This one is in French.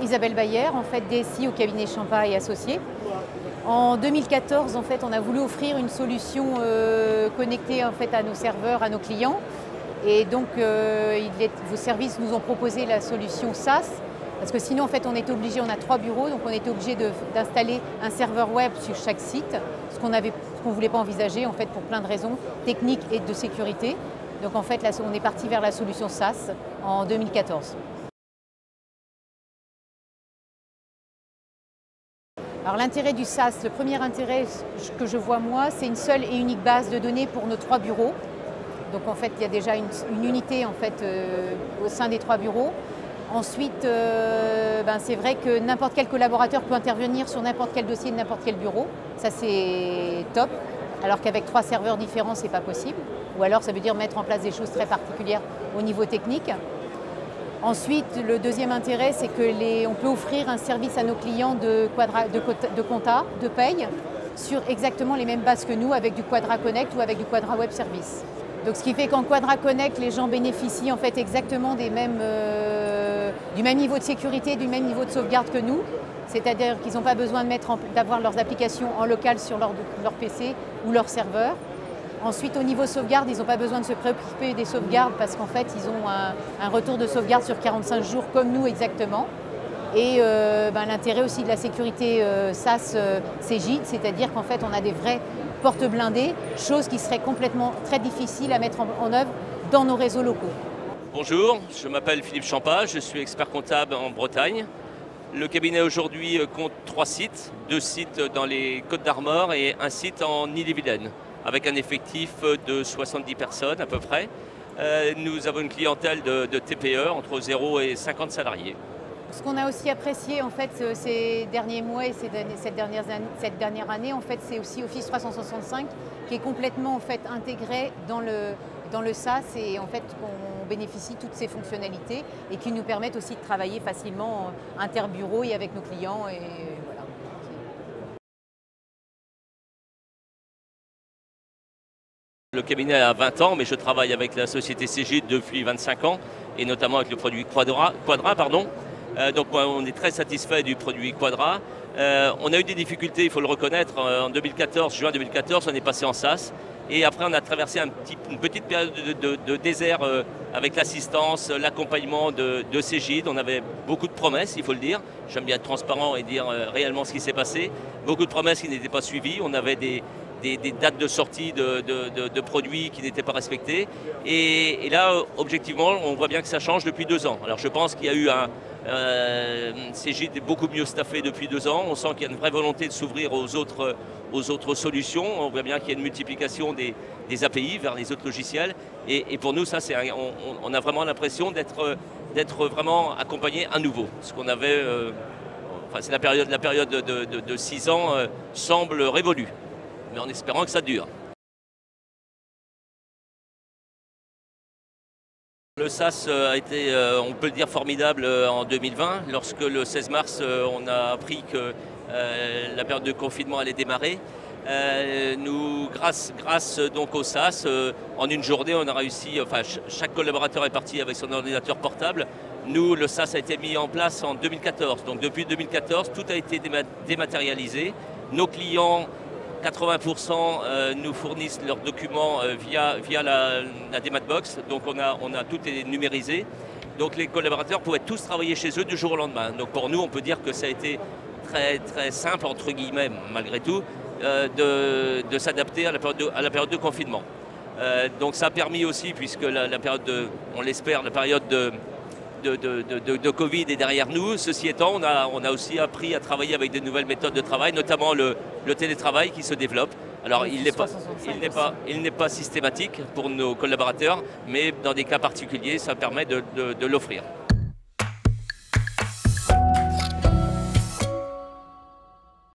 Isabelle Bayer, en fait DSI au cabinet Champa et Associés. En 2014, en fait, on a voulu offrir une solution connectée en fait, à nos serveurs, à nos clients. Et donc, vos services nous ont proposé la solution SaaS, parce que sinon, en fait, on était obligé, on a 3 bureaux, donc on était obligé d'installer un serveur web sur chaque site, ce qu'on ne voulait pas envisager, en fait, pour plein de raisons techniques et de sécurité. Donc, en fait, là, on est parti vers la solution SaaS en 2014. Alors l'intérêt du SaaS, le premier intérêt que je vois moi, c'est une seule et unique base de données pour nos 3 bureaux. Donc en fait, il y a déjà une unité en fait, au sein des 3 bureaux. Ensuite, c'est vrai que n'importe quel collaborateur peut intervenir sur n'importe quel dossier de n'importe quel bureau. Ça c'est top, alors qu'avec 3 serveurs différents, ce n'est pas possible. Ou alors ça veut dire mettre en place des choses très particulières au niveau technique. Ensuite, le deuxième intérêt, c'est qu'on peut offrir un service à nos clients de compta, de paye, sur exactement les mêmes bases que nous, avec du Quadra Connect ou avec du Quadra Web Service. Donc, ce qui fait qu'en Quadra Connect, les gens bénéficient en fait exactement du même niveau de sécurité, du même niveau de sauvegarde que nous. C'est-à-dire qu'ils n'ont pas besoin d'avoir leurs applications en local sur leur PC ou leur serveur. Ensuite, au niveau sauvegarde, ils n'ont pas besoin de se préoccuper des sauvegardes parce qu'en fait, ils ont un retour de sauvegarde sur 45 jours comme nous exactement. Et l'intérêt aussi de la sécurité SaaS Cegid, c'est-à-dire qu'en fait, on a des vraies portes blindées, chose qui serait complètement très difficile à mettre en œuvre dans nos réseaux locaux. Bonjour, je m'appelle Philippe Champa, je suis expert comptable en Bretagne. Le cabinet aujourd'hui compte 3 sites, 2 sites dans les Côtes-d'Armor et un site en Ille-et-Vilaine, avec un effectif de 70 personnes à peu près. Nous avons une clientèle de TPE entre 0 et 50 salariés. Ce qu'on a aussi apprécié en fait, ces derniers mois et cette dernière année, en fait, c'est aussi Office 365 qui est complètement en fait, intégré dans le SaaS et en fait qu'on bénéficie de toutes ces fonctionnalités et qui nous permettent aussi de travailler facilement interbureau et avec nos clients. Et voilà. Le cabinet a 20 ans, mais je travaille avec la société Cegid depuis 25 ans, et notamment avec le produit Quadra. Donc on est très satisfait du produit Quadra. On a eu des difficultés, il faut le reconnaître. En 2014, juin 2014, on est passé en SaaS. Et après, on a traversé une petite période de désert avec l'assistance, l'accompagnement de Cegid. On avait beaucoup de promesses, il faut le dire. J'aime bien être transparent et dire réellement ce qui s'est passé. Beaucoup de promesses qui n'étaient pas suivies. On avait des dates de sortie de produits qui n'étaient pas respectées. Et là, objectivement, on voit bien que ça change depuis 2 ans. Alors je pense qu'il y a eu Cegid est beaucoup mieux staffé depuis 2 ans. On sent qu'il y a une vraie volonté de s'ouvrir aux autres solutions. On voit bien qu'il y a une multiplication des API vers les autres logiciels. Et pour nous, ça, on a vraiment l'impression d'être vraiment accompagné à nouveau. Ce qu'on avait, c'est la période de 6 ans semble révolue, mais en espérant que ça dure. Le SaaS a été, on peut le dire, formidable en 2020, lorsque le 16 mars, on a appris que la période de confinement allait démarrer. Grâce donc au SaaS, en une journée, on a réussi, chaque collaborateur est parti avec son ordinateur portable. Nous, le SaaS a été mis en place en 2014. Donc depuis 2014, tout a été dématérialisé. Nos clients, 80% nous fournissent leurs documents via la Dematbox, donc on a tout est numérisé. Donc les collaborateurs pouvaient tous travailler chez eux du jour au lendemain. Donc pour nous, on peut dire que ça a été très, très simple, entre guillemets, malgré tout, de s'adapter à la période de confinement. Donc ça a permis aussi, puisque la période on l'espère, la période de Covid est derrière nous. Ceci étant, on a aussi appris à travailler avec de nouvelles méthodes de travail, notamment le télétravail qui se développe. Alors il n'est pas systématique pour nos collaborateurs, mais dans des cas particuliers, ça permet de l'offrir.